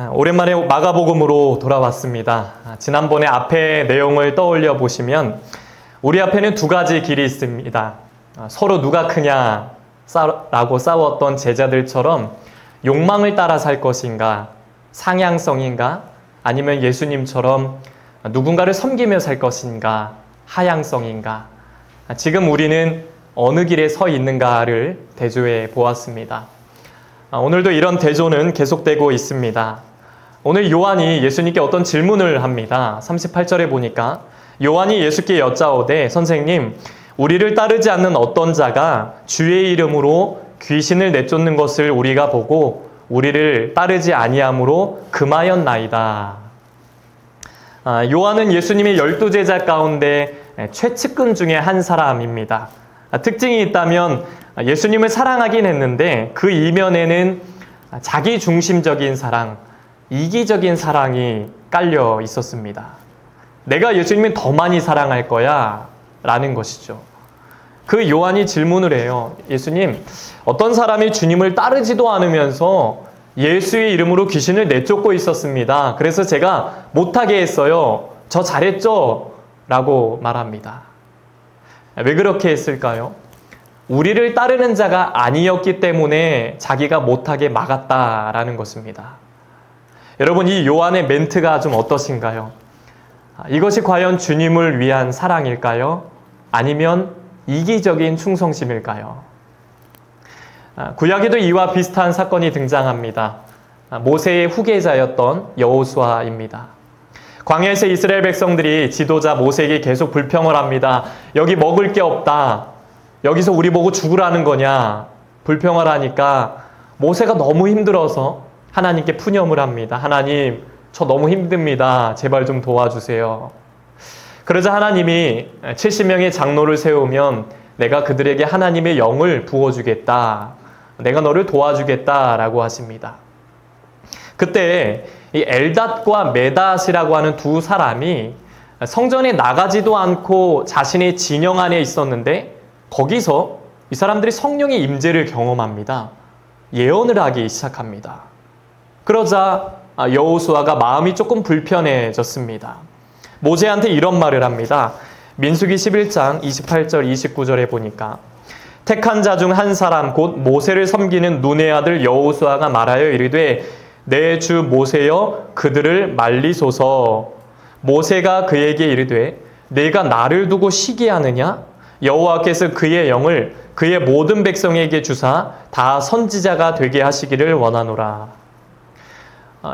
오랜만에 마가복음으로 돌아왔습니다. 지난번에 앞에 내용을 떠올려 보시면 우리 앞에는 두 가지 길이 있습니다. 서로 누가 크냐라고 싸웠던 제자들처럼 욕망을 따라 살 것인가, 상향성인가, 아니면 예수님처럼 누군가를 섬기며 살 것인가, 하향성인가. 지금 우리는 어느 길에 서 있는가를 대조해 보았습니다. 오늘도 이런 대조는 계속되고 있습니다. 오늘 요한이 예수님께 어떤 질문을 합니다. 38절에 보니까 요한이 예수께 여짜오되 선생님, 우리를 따르지 않는 어떤 자가 주의 이름으로 귀신을 내쫓는 것을 우리가 보고 우리를 따르지 아니함으로 금하였나이다. 요한은 예수님의 12제자 가운데 최측근 중에 한 사람입니다. 특징이 있다면 예수님을 사랑하긴 했는데 그 이면에는 자기중심적인 사랑, 이기적인 사랑이 깔려 있었습니다. 내가 예수님을 더 많이 사랑할 거야 라는 것이죠. 그 요한이 질문을 해요. 예수님, 어떤 사람이 주님을 따르지도 않으면서 예수의 이름으로 귀신을 내쫓고 있었습니다. 그래서 제가 못하게 했어요. 저 잘했죠? 라고 말합니다. 왜 그렇게 했을까요? 우리를 따르는 자가 아니었기 때문에 자기가 못하게 막았다라는 것입니다. 여러분, 이 요한의 멘트가 좀 어떠신가요? 이것이 과연 주님을 위한 사랑일까요? 아니면 이기적인 충성심일까요? 구약에도 이와 비슷한 사건이 등장합니다. 모세의 후계자였던 여호수아입니다. 광야에서 이스라엘 백성들이 지도자 모세에게 계속 불평을 합니다. 여기 먹을 게 없다. 여기서 우리 보고 죽으라는 거냐? 불평을 하니까 모세가 너무 힘들어서 하나님께 푸념을 합니다. 하나님, 저 너무 힘듭니다. 제발 좀 도와주세요. 그러자 하나님이 70명의 장로를 세우면 내가 그들에게 하나님의 영을 부어주겠다. 내가 너를 도와주겠다라고 하십니다. 그때 이 엘닷과 메닷이라고 하는 두 사람이 성전에 나가지도 않고 자신의 진영 안에 있었는데 거기서 이 사람들이 성령의 임재를 경험합니다. 예언을 하기 시작합니다. 그러자 여호수아가 마음이 조금 불편해졌습니다. 모세한테 이런 말을 합니다. 민수기 11장 28절 29절에 보니까 택한 자 중 한 사람 곧 모세를 섬기는 눈의 아들 여호수아가 말하여 이르되 내 주 모세여 그들을 말리소서. 모세가 그에게 이르되 내가 나를 두고 시기하느냐? 여호와께서 그의 영을 그의 모든 백성에게 주사 다 선지자가 되게 하시기를 원하노라.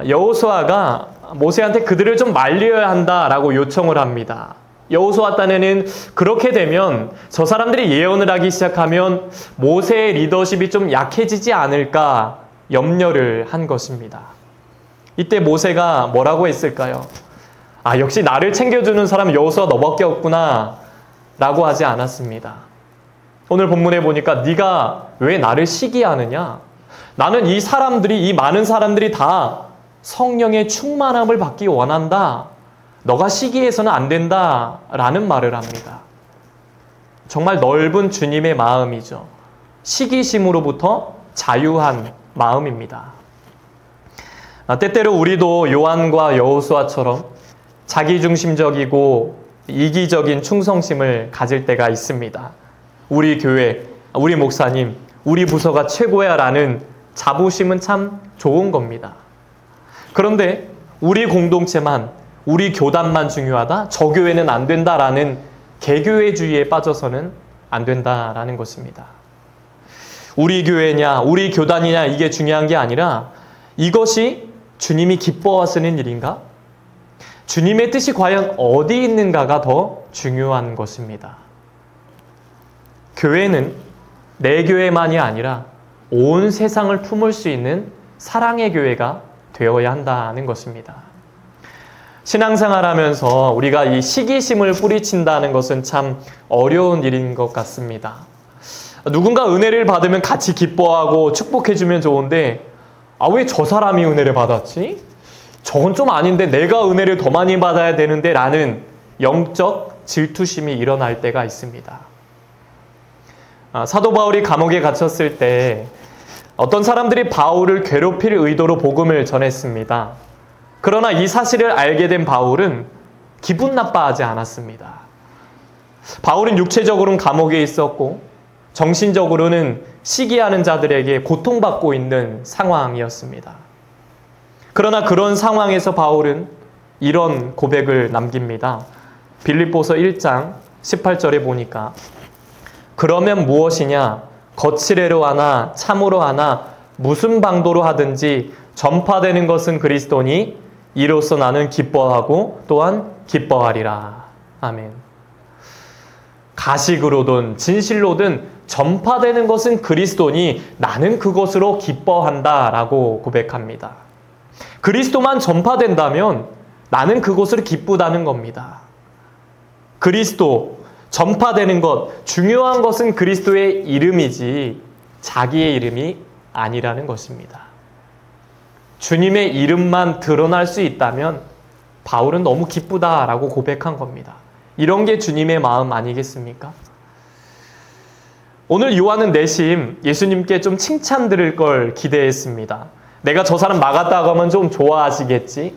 여호수아가 모세한테 그들을 좀 말려야 한다라고 요청을 합니다. 여호수아 딴에는 그렇게 되면 저 사람들이 예언을 하기 시작하면 모세의 리더십이 좀 약해지지 않을까 염려를 한 것입니다. 이때 모세가 뭐라고 했을까요? 역시 나를 챙겨주는 사람 여호수아 너밖에 없구나 라고 하지 않았습니다. 오늘 본문에 보니까 네가 왜 나를 시기하느냐? 나는 이 많은 사람들이 다 성령의 충만함을 받기 원한다. 너가 시기해서는 안 된다. 라는 말을 합니다. 정말 넓은 주님의 마음이죠. 시기심으로부터 자유한 마음입니다. 때때로 우리도 요한과 여호수아처럼 자기중심적이고 이기적인 충성심을 가질 때가 있습니다. 우리 교회, 우리 목사님, 우리 부서가 최고야 라는 자부심은 참 좋은 겁니다. 그런데 우리 공동체만, 우리 교단만 중요하다? 저 교회는 안 된다라는 개교회주의에 빠져서는 안 된다라는 것입니다. 우리 교회냐, 우리 교단이냐 이게 중요한 게 아니라 이것이 주님이 기뻐하시는 일인가? 주님의 뜻이 과연 어디 있는가가 더 중요한 것입니다. 교회는 내 교회만이 아니라 온 세상을 품을 수 있는 사랑의 교회가 되어야 한다는 것입니다. 신앙생활하면서 우리가 이 시기심을 뿌리친다는 것은 참 어려운 일인 것 같습니다. 누군가 은혜를 받으면 같이 기뻐하고 축복해주면 좋은데 왜 저 사람이 은혜를 받았지? 저건 좀 아닌데 내가 은혜를 더 많이 받아야 되는데 라는 영적 질투심이 일어날 때가 있습니다. 사도 바울이 감옥에 갇혔을 때 어떤 사람들이 바울을 괴롭힐 의도로 복음을 전했습니다. 그러나 이 사실을 알게 된 바울은 기분 나빠하지 않았습니다. 바울은 육체적으로는 감옥에 있었고 정신적으로는 시기하는 자들에게 고통받고 있는 상황이었습니다. 그러나 그런 상황에서 바울은 이런 고백을 남깁니다. 빌립보서 1장 18절에 보니까 그러면 무엇이냐? 거칠애로 하나 참으로 하나 무슨 방도로 하든지 전파되는 것은 그리스도니 이로써 나는 기뻐하고 또한 기뻐하리라. 아멘. 가식으로든 진실로든 전파되는 것은 그리스도니 나는 그것으로 기뻐한다 라고 고백합니다. 그리스도만 전파된다면 나는 그것으로 기쁘다는 겁니다. 그리스도 전파되는 것, 중요한 것은 그리스도의 이름이지 자기의 이름이 아니라는 것입니다. 주님의 이름만 드러날 수 있다면 바울은 너무 기쁘다라고 고백한 겁니다. 이런 게 주님의 마음 아니겠습니까? 오늘 요한은 내심 예수님께 좀 칭찬 들을 걸 기대했습니다. 내가 저 사람 막았다고 하면 좀 좋아하시겠지?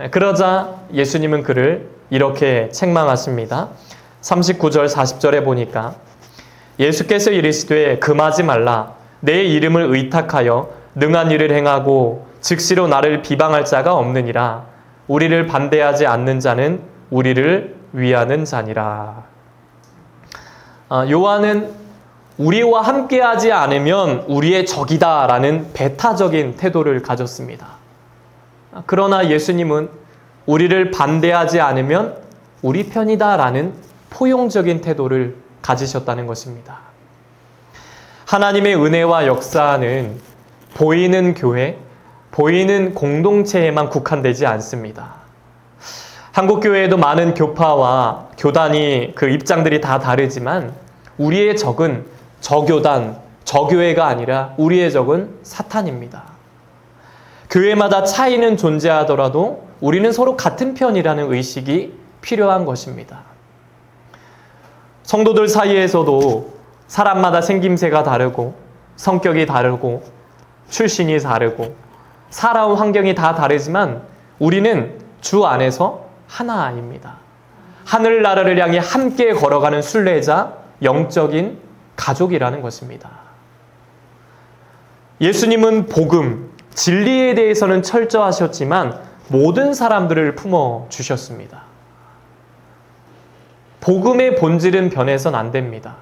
그러자 예수님은 그를 이렇게 책망하십니다. 39절 40절에 보니까 예수께서 이르시되 금하지 말라. 내 이름을 의탁하여 능한 일을 행하고 즉시로 나를 비방할 자가 없느니라. 우리를 반대하지 않는 자는 우리를 위하는 자니라. 요한은 우리와 함께하지 않으면 우리의 적이다 라는 배타적인 태도를 가졌습니다. 그러나 예수님은 우리를 반대하지 않으면 우리 편이다 라는 포용적인 태도를 가지셨다는 것입니다. 하나님의 은혜와 역사는 보이는 교회, 보이는 공동체에만 국한되지 않습니다. 한국교회에도 많은 교파와 교단이 그 입장들이 다 다르지만 우리의 적은 저교단, 저교회가 아니라 우리의 적은 사탄입니다. 교회마다 차이는 존재하더라도 우리는 서로 같은 편이라는 의식이 필요한 것입니다. 성도들 사이에서도 사람마다 생김새가 다르고 성격이 다르고 출신이 다르고 살아온 환경이 다 다르지만 우리는 주 안에서 하나입니다. 하늘나라를 향해 함께 걸어가는 순례자, 영적인 가족이라는 것입니다. 예수님은 복음, 진리에 대해서는 철저하셨지만 모든 사람들을 품어주셨습니다. 복음의 본질은 변해선 안 됩니다.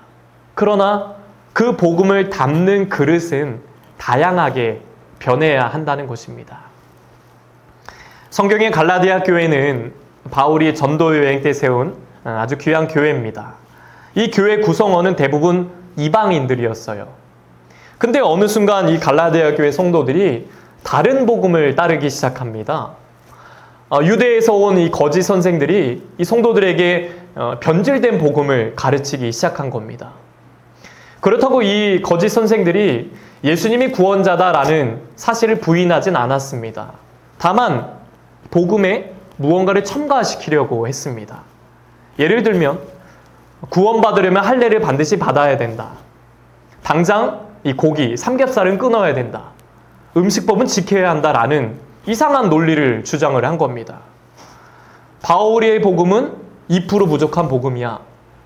그러나 그 복음을 담는 그릇은 다양하게 변해야 한다는 것입니다. 성경의 갈라디아 교회는 바울이 전도 여행 때 세운 아주 귀한 교회입니다. 이 교회 구성원은 대부분 이방인들이었어요. 근데 어느 순간 이 갈라디아 교회 성도들이 다른 복음을 따르기 시작합니다. 유대에서 온 이 거짓 선생들이 이 성도들에게 변질된 복음을 가르치기 시작한 겁니다. 그렇다고 이 거짓 선생들이 예수님이 구원자다라는 사실을 부인하진 않았습니다. 다만 복음에 무언가를 첨가시키려고 했습니다. 예를 들면 구원받으려면 할례를 반드시 받아야 된다. 당장 이 고기, 삼겹살은 끊어야 된다. 음식법은 지켜야 한다라는 이상한 논리를 주장을 한 겁니다. 바울의 복음은 2% 부족한 복음이야.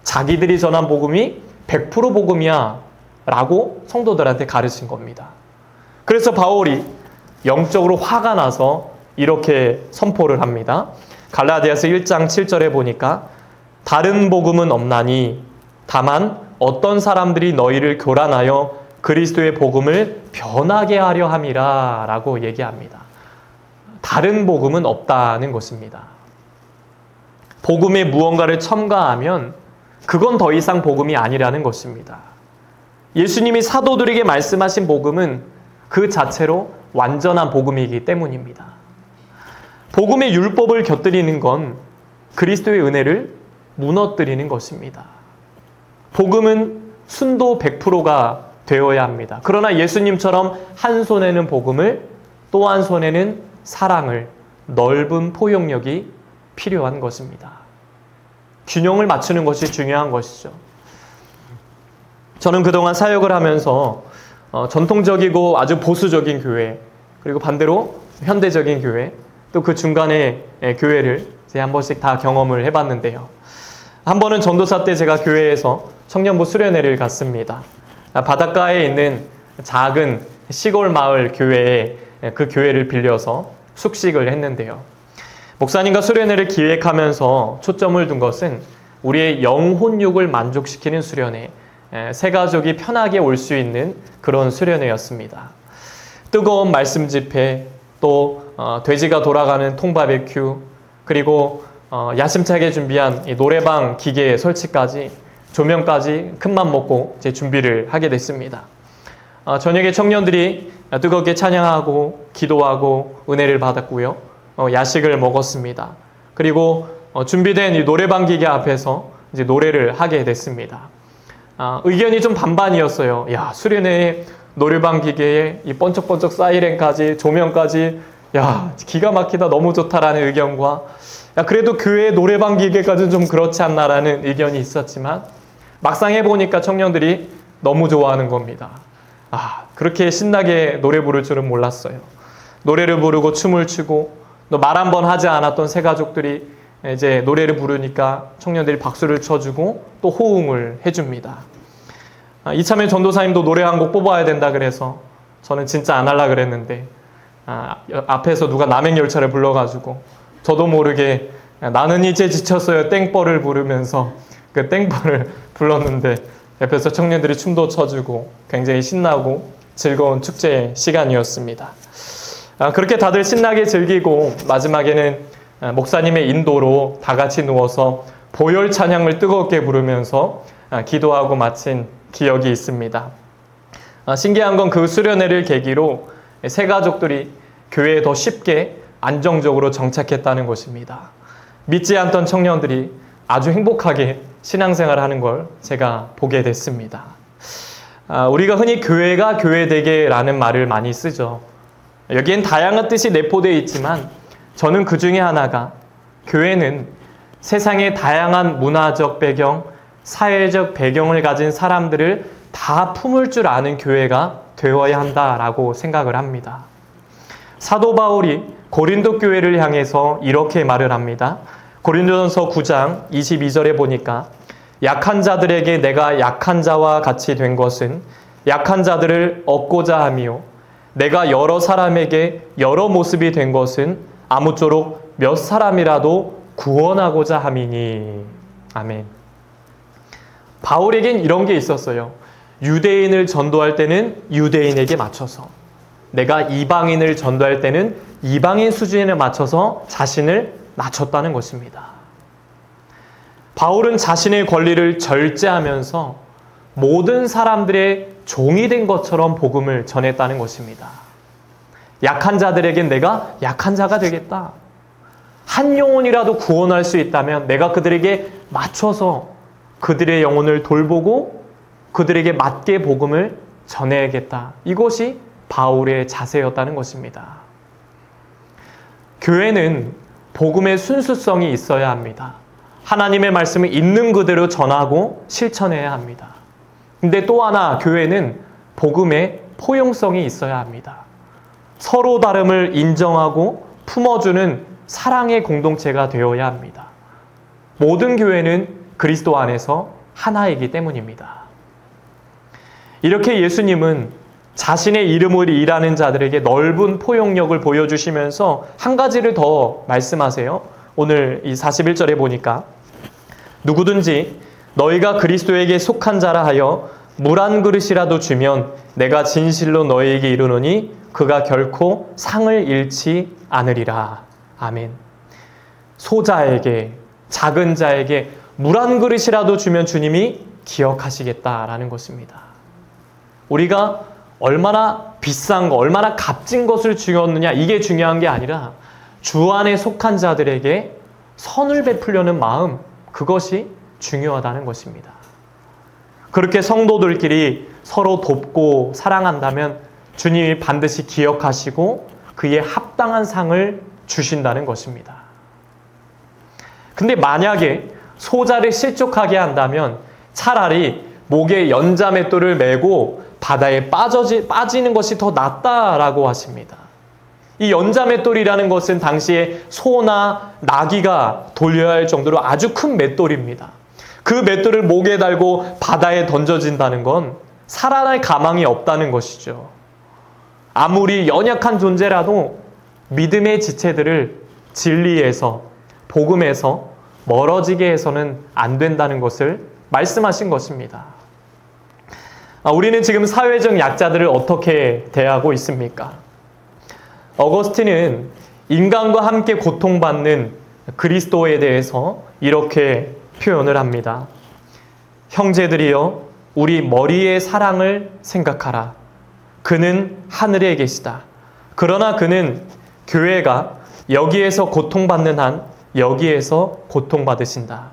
자기들이 전한 복음이 100% 복음이야 라고 성도들한테 가르친 겁니다. 그래서 바울이 영적으로 화가 나서 이렇게 선포를 합니다. 갈라디아서 1장 7절에 보니까 다른 복음은 없나니 다만 어떤 사람들이 너희를 교란하여 그리스도의 복음을 변하게 하려 함이라 라고 얘기합니다. 다른 복음은 없다는 것입니다. 복음에 무언가를 첨가하면 그건 더 이상 복음이 아니라는 것입니다. 예수님이 사도들에게 말씀하신 복음은 그 자체로 완전한 복음이기 때문입니다. 복음의 율법을 곁들이는 건 그리스도의 은혜를 무너뜨리는 것입니다. 복음은 순도 100%가 되어야 합니다. 그러나 예수님처럼 한 손에는 복음을 또 한 손에는 사랑을, 넓은 포용력이 필요한 것입니다. 균형을 맞추는 것이 중요한 것이죠. 저는 그동안 사역을 하면서 전통적이고 아주 보수적인 교회, 그리고 반대로 현대적인 교회, 또 그 중간에 교회를 제가 한 번씩 다 경험을 해봤는데요. 한 번은 전도사 때 제가 교회에서 청년부 수련회를 갔습니다. 바닷가에 있는 작은 시골 마을 교회에 그 교회를 빌려서 숙식을 했는데요. 목사님과 수련회를 기획하면서 초점을 둔 것은 우리의 영혼육을 만족시키는 수련회, 새 가족이 편하게 올 수 있는 그런 수련회였습니다. 뜨거운 말씀 집회, 또 돼지가 돌아가는 통바베큐, 그리고 야심차게 준비한 이 노래방 기계 설치까지, 조명까지 큰맘 먹고 이제 준비를 하게 됐습니다. 저녁에 청년들이 뜨겁게 찬양하고 기도하고 은혜를 받았고요. 야식을 먹었습니다. 그리고 준비된 이 노래방 기계 앞에서 이제 노래를 하게 됐습니다. 의견이 좀 반반이었어요. 야, 수련회에 노래방 기계에 이 번쩍번쩍 사이렌까지, 조명까지, 야, 기가 막히다, 너무 좋다라는 의견과, 야, 그래도 교회 노래방 기계까지는 좀 그렇지 않나라는 의견이 있었지만, 막상 해보니까 청년들이 너무 좋아하는 겁니다. 그렇게 신나게 노래 부를 줄은 몰랐어요. 노래를 부르고 춤을 추고, 또 말 한 번 하지 않았던 새 가족들이 이제 노래를 부르니까 청년들이 박수를 쳐주고 또 호응을 해줍니다. 이참에 전도사님도 노래 한 곡 뽑아야 된다 그래서 저는 진짜 안 하려고 그랬는데, 앞에서 누가 남행열차를 불러가지고 저도 모르게 나는 이제 지쳤어요 땡벌을 부르면서 그 땡벌을 불렀는데, 옆에서 청년들이 춤도 춰주고 굉장히 신나고 즐거운 축제의 시간이었습니다. 그렇게 다들 신나게 즐기고 마지막에는 목사님의 인도로 다 같이 누워서 보혈 찬양을 뜨겁게 부르면서 기도하고 마친 기억이 있습니다. 신기한 건 그 수련회를 계기로 새 가족들이 교회에 더 쉽게 안정적으로 정착했다는 것입니다. 믿지 않던 청년들이 아주 행복하게 신앙생활을 하는 걸 제가 보게 됐습니다. 우리가 흔히 교회가 교회되게라는 말을 많이 쓰죠. 여기엔 다양한 뜻이 내포되어 있지만 저는 그 중에 하나가, 교회는 세상의 다양한 문화적 배경, 사회적 배경을 가진 사람들을 다 품을 줄 아는 교회가 되어야 한다라고 생각을 합니다. 사도 바울이 고린도 교회를 향해서 이렇게 말을 합니다. 고린도전서 9장 22절에 보니까, 약한 자들에게 내가 약한 자와 같이 된 것은 약한 자들을 얻고자 함이요, 내가 여러 사람에게 여러 모습이 된 것은 아무쪼록 몇 사람이라도 구원하고자 함이니. 아멘. 바울에겐 이런 게 있었어요. 유대인을 전도할 때는 유대인에게 맞춰서, 내가 이방인을 전도할 때는 이방인 수준에 맞춰서 자신을 낮췄다는 것입니다. 바울은 자신의 권리를 절제하면서 모든 사람들의 종이 된 것처럼 복음을 전했다는 것입니다. 약한 자들에겐 내가 약한 자가 되겠다. 한 영혼이라도 구원할 수 있다면 내가 그들에게 맞춰서 그들의 영혼을 돌보고 그들에게 맞게 복음을 전해야겠다. 이것이 바울의 자세였다는 것입니다. 교회는 복음의 순수성이 있어야 합니다. 하나님의 말씀을 있는 그대로 전하고 실천해야 합니다. 근데 또 하나, 교회는 복음의 포용성이 있어야 합니다. 서로 다름을 인정하고 품어주는 사랑의 공동체가 되어야 합니다. 모든 교회는 그리스도 안에서 하나이기 때문입니다. 이렇게 예수님은 자신의 이름으로 일하는 자들에게 넓은 포용력을 보여주시면서 한 가지를 더 말씀하세요. 오늘 이 41절에 보니까, 누구든지 너희가 그리스도에게 속한 자라 하여 물 한 그릇이라도 주면 내가 진실로 너희에게 이르노니 그가 결코 상을 잃지 않으리라. 아멘. 소자에게, 작은 자에게 물 한 그릇이라도 주면 주님이 기억하시겠다라는 것입니다. 우리가 얼마나 비싼 거, 얼마나 값진 것을 주었느냐, 이게 중요한 게 아니라 주 안에 속한 자들에게 선을 베풀려는 마음, 그것이 중요하다는 것입니다. 그렇게 성도들끼리 서로 돕고 사랑한다면 주님이 반드시 기억하시고 그에 합당한 상을 주신다는 것입니다. 근데 만약에 소자를 실족하게 한다면 차라리 목에 연자맷돌을 메고 바다에 빠지는 것이 더 낫다라고 하십니다. 이 연자맷돌이라는 것은 당시에 소나 나귀가 돌려야 할 정도로 아주 큰 맷돌입니다. 그 맷돌을 목에 달고 바다에 던져진다는 건 살아날 가망이 없다는 것이죠. 아무리 연약한 존재라도 믿음의 지체들을 진리에서, 복음에서 멀어지게 해서는 안 된다는 것을 말씀하신 것입니다. 우리는 지금 사회적 약자들을 어떻게 대하고 있습니까? 어거스틴은 인간과 함께 고통받는 그리스도에 대해서 이렇게 표현을 합니다. 형제들이여, 우리 머리의 사랑을 생각하라. 그는 하늘에 계시다. 그러나 그는 교회가 여기에서 고통받는 한 여기에서 고통받으신다.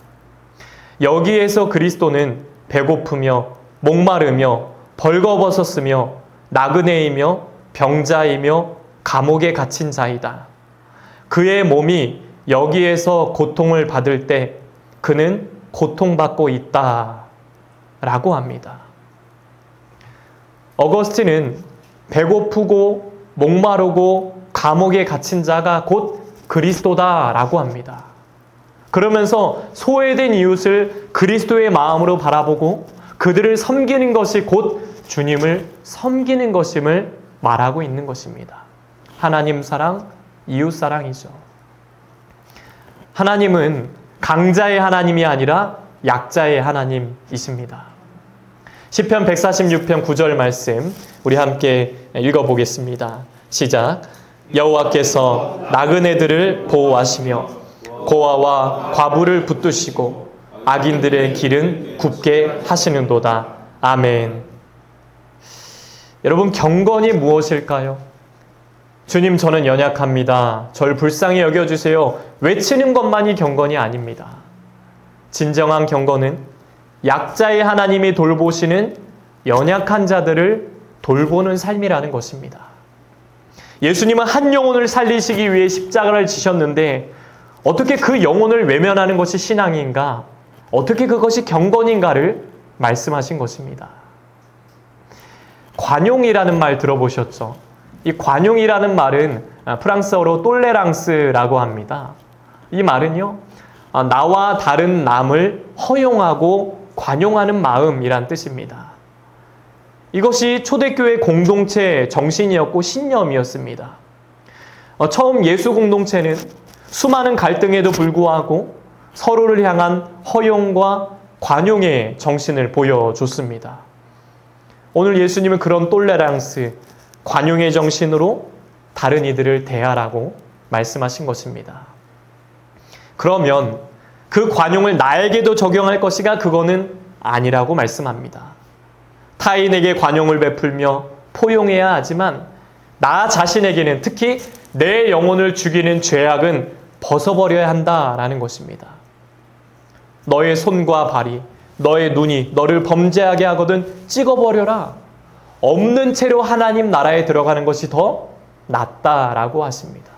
여기에서 그리스도는 배고프며 목마르며 벌거벗었으며 나그네이며 병자이며 감옥에 갇힌 자이다. 그의 몸이 여기에서 고통을 받을 때 그는 고통받고 있다 라고 합니다. 어거스틴은 배고프고 목마르고 감옥에 갇힌 자가 곧 그리스도다 라고 합니다. 그러면서 소외된 이웃을 그리스도의 마음으로 바라보고 그들을 섬기는 것이 곧 주님을 섬기는 것임을 말하고 있는 것입니다. 하나님 사랑, 이웃 사랑이죠. 하나님은 강자의 하나님이 아니라 약자의 하나님이십니다. 시편 146편 9절 말씀 우리 함께 읽어보겠습니다. 시작. 여호와께서 나그네들을 보호하시며 고아와 과부를 붙드시고 악인들의 길은 굽게 하시는도다. 아멘. 여러분, 경건이 무엇일까요? 주님, 저는 연약합니다. 절 불쌍히 여겨주세요. 외치는 것만이 경건이 아닙니다. 진정한 경건은 약자의 하나님이 돌보시는 연약한 자들을 돌보는 삶이라는 것입니다. 예수님은 한 영혼을 살리시기 위해 십자가를 지셨는데 어떻게 그 영혼을 외면하는 것이 신앙인가? 어떻게 그것이 경건인가를 말씀하신 것입니다. 관용이라는 말 들어보셨죠? 이 관용이라는 말은 프랑스어로 똘레랑스라고 합니다. 이 말은요, 나와 다른 남을 허용하고 관용하는 마음이란 뜻입니다. 이것이 초대교회 공동체 정신이었고 신념이었습니다. 처음 예수 공동체는 수많은 갈등에도 불구하고 서로를 향한 허용과 관용의 정신을 보여줬습니다. 오늘 예수님은 그런 똘레랑스, 관용의 정신으로 다른 이들을 대하라고 말씀하신 것입니다. 그러면 그 관용을 나에게도 적용할 것이가 그거는 아니라고 말씀합니다. 타인에게 관용을 베풀며 포용해야 하지만 나 자신에게는, 특히 내 영혼을 죽이는 죄악은 벗어버려야 한다라는 것입니다. 너의 손과 발이, 너의 눈이 너를 범죄하게 하거든 찍어버려라. 없는 채로 하나님 나라에 들어가는 것이 더 낫다라고 하십니다.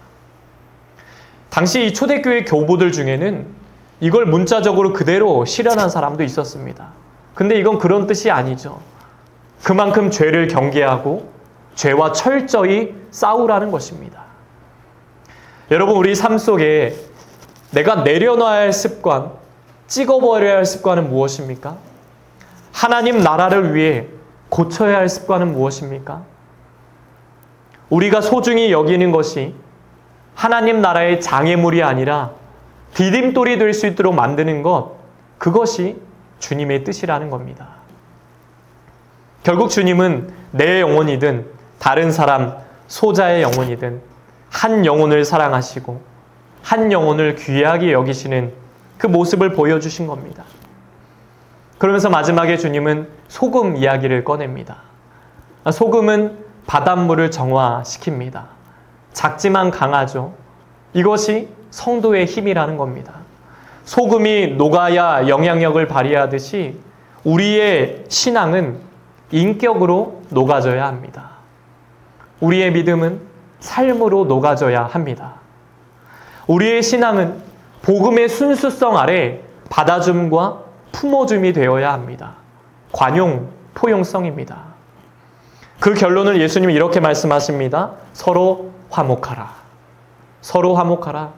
당시 이 초대교회 교부들 중에는 이걸 문자적으로 그대로 실현한 사람도 있었습니다. 근데 이건 그런 뜻이 아니죠. 그만큼 죄를 경계하고 죄와 철저히 싸우라는 것입니다. 여러분, 우리 삶 속에 내가 내려놔야 할 습관, 찍어버려야 할 습관은 무엇입니까? 하나님 나라를 위해 고쳐야 할 습관은 무엇입니까? 우리가 소중히 여기는 것이 하나님 나라의 장애물이 아니라 디딤돌이 될 수 있도록 만드는 것, 그것이 주님의 뜻이라는 겁니다. 결국 주님은 내 영혼이든 다른 사람, 소자의 영혼이든 한 영혼을 사랑하시고 한 영혼을 귀하게 여기시는 그 모습을 보여주신 겁니다. 그러면서 마지막에 주님은 소금 이야기를 꺼냅니다. 소금은 바닷물을 정화시킵니다. 작지만 강하죠. 이것이 성도의 힘이라는 겁니다. 소금이 녹아야 영향력을 발휘하듯이 우리의 신앙은 인격으로 녹아져야 합니다. 우리의 믿음은 삶으로 녹아져야 합니다. 우리의 신앙은 복음의 순수성 아래 받아줌과 품어줌이 되어야 합니다. 관용, 포용성입니다. 그 결론을 예수님이 이렇게 말씀하십니다. 서로 화목하라. 서로 화목하라.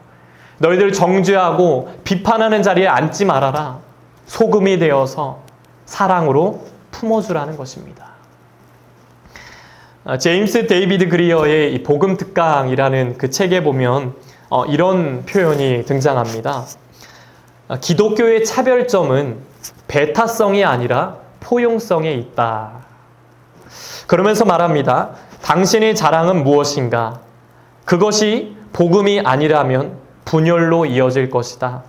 너희들 정죄하고 비판하는 자리에 앉지 말아라. 소금이 되어서 사랑으로 품어주라는 것입니다. 제임스 데이비드 그리어의 이 복음 특강이라는 그 책에 보면 이런 표현이 등장합니다. 기독교의 차별점은 배타성이 아니라 포용성에 있다. 그러면서 말합니다. 당신의 자랑은 무엇인가? 그것이 복음이 아니라면 분열로 이어질 것이다.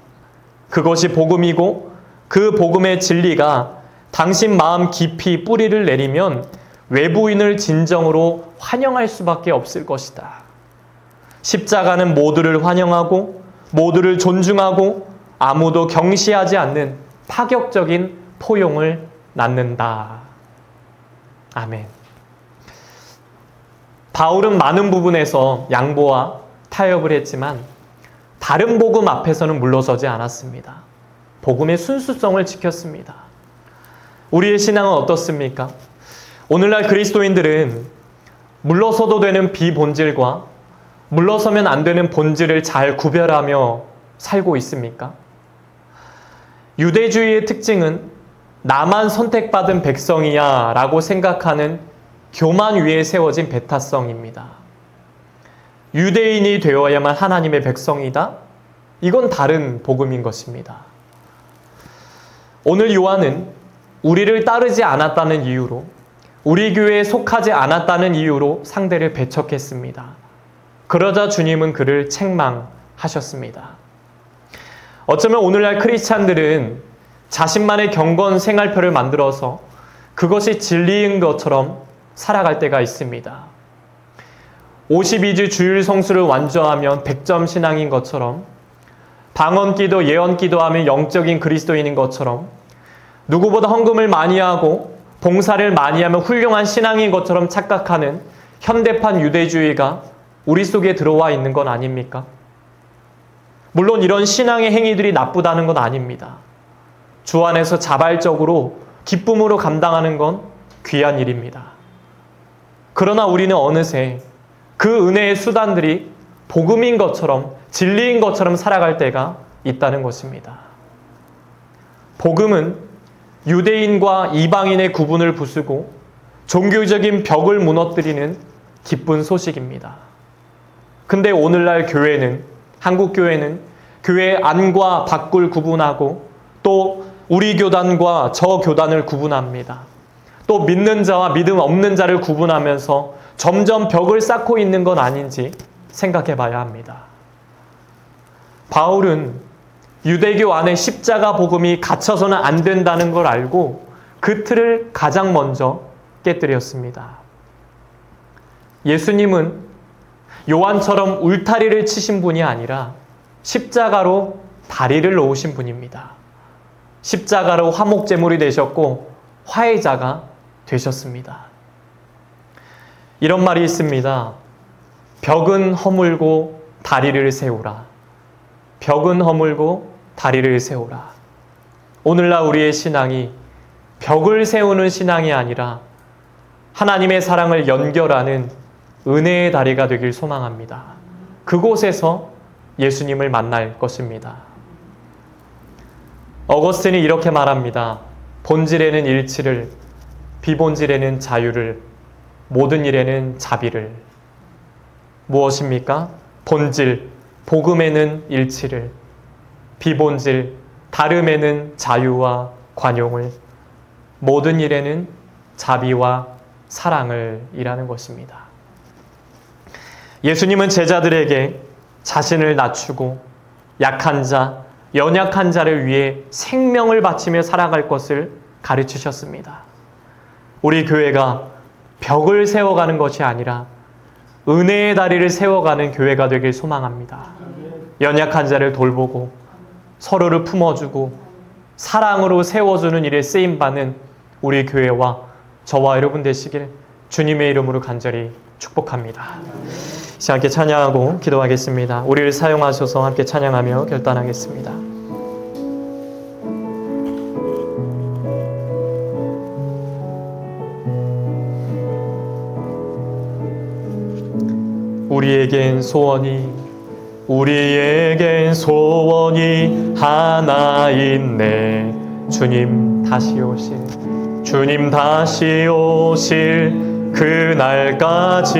그것이 복음이고 그 복음의 진리가 당신 마음 깊이 뿌리를 내리면 외부인을 진정으로 환영할 수밖에 없을 것이다. 십자가는 모두를 환영하고 모두를 존중하고 아무도 경시하지 않는 파격적인 포용을 낳는다. 아멘. 바울은 많은 부분에서 양보와 타협을 했지만 다른 복음 앞에서는 물러서지 않았습니다. 복음의 순수성을 지켰습니다. 우리의 신앙은 어떻습니까? 오늘날 그리스도인들은 물러서도 되는 비본질과 물러서면 안 되는 본질을 잘 구별하며 살고 있습니까? 유대주의의 특징은 나만 선택받은 백성이야 라고 생각하는 교만 위에 세워진 배타성입니다. 유대인이 되어야만 하나님의 백성이다? 이건 다른 복음인 것입니다. 오늘 요한은 우리를 따르지 않았다는 이유로, 우리 교회에 속하지 않았다는 이유로 상대를 배척했습니다. 그러자 주님은 그를 책망하셨습니다. 어쩌면 오늘날 크리스찬들은 자신만의 경건 생활표를 만들어서 그것이 진리인 것처럼 살아갈 때가 있습니다. 52주 주일 성수를 완주하면 100점 신앙인 것처럼, 방언기도, 예언기도 하면 영적인 그리스도인인 것처럼, 누구보다 헌금을 많이 하고 봉사를 많이 하면 훌륭한 신앙인 것처럼 착각하는 현대판 유대주의가 우리 속에 들어와 있는 건 아닙니까? 물론 이런 신앙의 행위들이 나쁘다는 건 아닙니다. 주 안에서 자발적으로 기쁨으로 감당하는 건 귀한 일입니다. 그러나 우리는 어느새 그 은혜의 수단들이 복음인 것처럼 진리인 것처럼 살아갈 때가 있다는 것입니다. 복음은 유대인과 이방인의 구분을 부수고 종교적인 벽을 무너뜨리는 기쁜 소식입니다. 근데 오늘날 교회는, 한국 교회는 교회 안과 밖을 구분하고 또 우리 교단과 저 교단을 구분합니다. 또 믿는 자와 믿음 없는 자를 구분하면서 점점 벽을 쌓고 있는 건 아닌지 생각해 봐야 합니다. 바울은 유대교 안에 십자가 복음이 갇혀서는 안 된다는 걸 알고 그 틀을 가장 먼저 깨뜨렸습니다. 예수님은 요한처럼 울타리를 치신 분이 아니라 십자가로 다리를 놓으신 분입니다. 십자가로 화목제물이 되셨고 화해자가 되셨습니다. 이런 말이 있습니다. 벽은 허물고 다리를 세우라. 벽은 허물고 다리를 세우라. 오늘날 우리의 신앙이 벽을 세우는 신앙이 아니라 하나님의 사랑을 연결하는 은혜의 다리가 되길 소망합니다. 그곳에서 예수님을 만날 것입니다. 어거스틴이 이렇게 말합니다. 본질에는 일치를, 비본질에는 자유를, 모든 일에는 자비를. 무엇입니까? 본질, 복음에는 일치를, 비본질, 다름에는 자유와 관용을, 모든 일에는 자비와 사랑을 이라는 것입니다. 예수님은 제자들에게 자신을 낮추고 약한 자, 연약한 자를 위해 생명을 바치며 살아갈 것을 가르치셨습니다. 우리 교회가 벽을 세워가는 것이 아니라 은혜의 다리를 세워가는 교회가 되길 소망합니다. 연약한 자를 돌보고 서로를 품어주고 사랑으로 세워주는 일에 쓰임받는 우리 교회와 저와 여러분 되시길 주님의 이름으로 간절히 축복합니다. 이제 함께 찬양하고 기도하겠습니다. 우리를 사용하셔서 함께 찬양하며 결단하겠습니다. 우리에겐 소원이 하나 있네. 주님 다시 오실 그날까지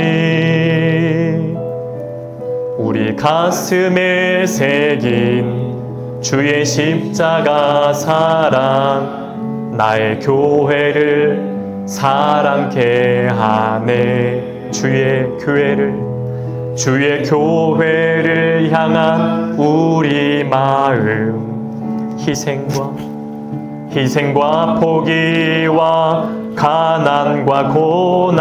우리 가슴에 새긴 주의 십자가 사랑 나의 교회를 사랑케 하네. 주의 교회를 향한 우리 마음 희생과 포기와 가난과 고난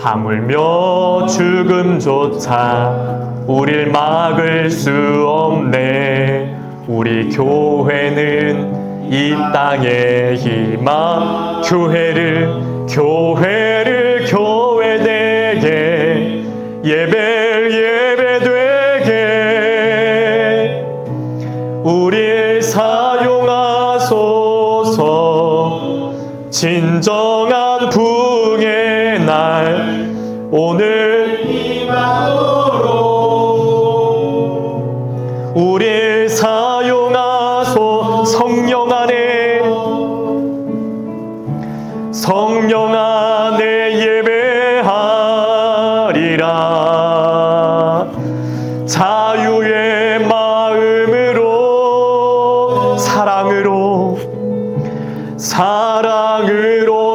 하물며 죽음조차 우릴 막을 수 없네. 우리 교회는 이 땅의 희망 교회를 교회되게 예배되게 우릴 사용하소서. 진정한 부흥의 날 오늘 우릴 사용하소. 성령 안에 예배하리라. 자유의 마음으로 사랑으로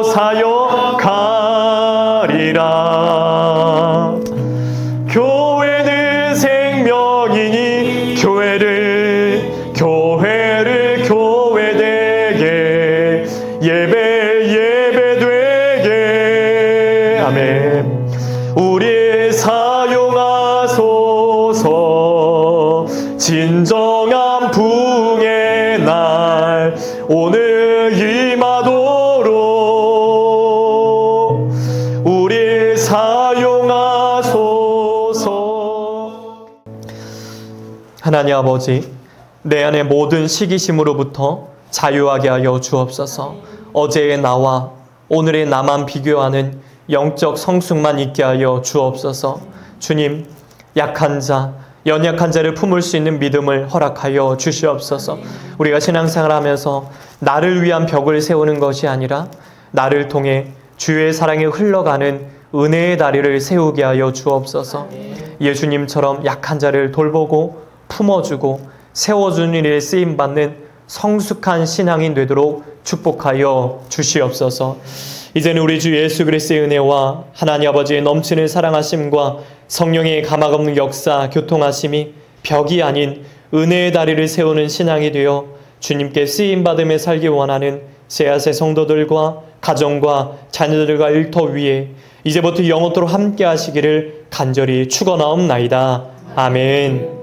사역하리라. 교회는 생명이니 교회를 교회되게 예배되게 아멘. 우리 사용하소서. 진정한 부흥의 날 오늘 임하도록 우리 사용하소서. 하나님 아버지, 내 안의 모든 시기심으로부터 자유하게 하여 주옵소서. 어제의 나와 오늘의 나만 비교하는 영적 성숙만 있게 하여 주옵소서. 주님, 약한 자, 연약한 자를 품을 수 있는 믿음을 허락하여 주시옵소서. 우리가 신앙생활 하면서 나를 위한 벽을 세우는 것이 아니라 나를 통해 주의 사랑이 흘러가는 은혜의 다리를 세우게 하여 주옵소서. 예수님처럼 약한 자를 돌보고 품어주고 세워주는 일에 쓰임받는 성숙한 신앙이 되도록 축복하여 주시옵소서. 이제는 우리 주 예수 그리스도의 은혜와 하나님 아버지의 넘치는 사랑하심과 성령의 가망없는 역사, 교통하심이 벽이 아닌 은혜의 다리를 세우는 신앙이 되어 주님께 쓰임받음에 살기 원하는 새아세 성도들과 가정과 자녀들과 일터 위에 이제부터 영원토록 함께 하시기를 간절히 축원하옵나이다. 아멘.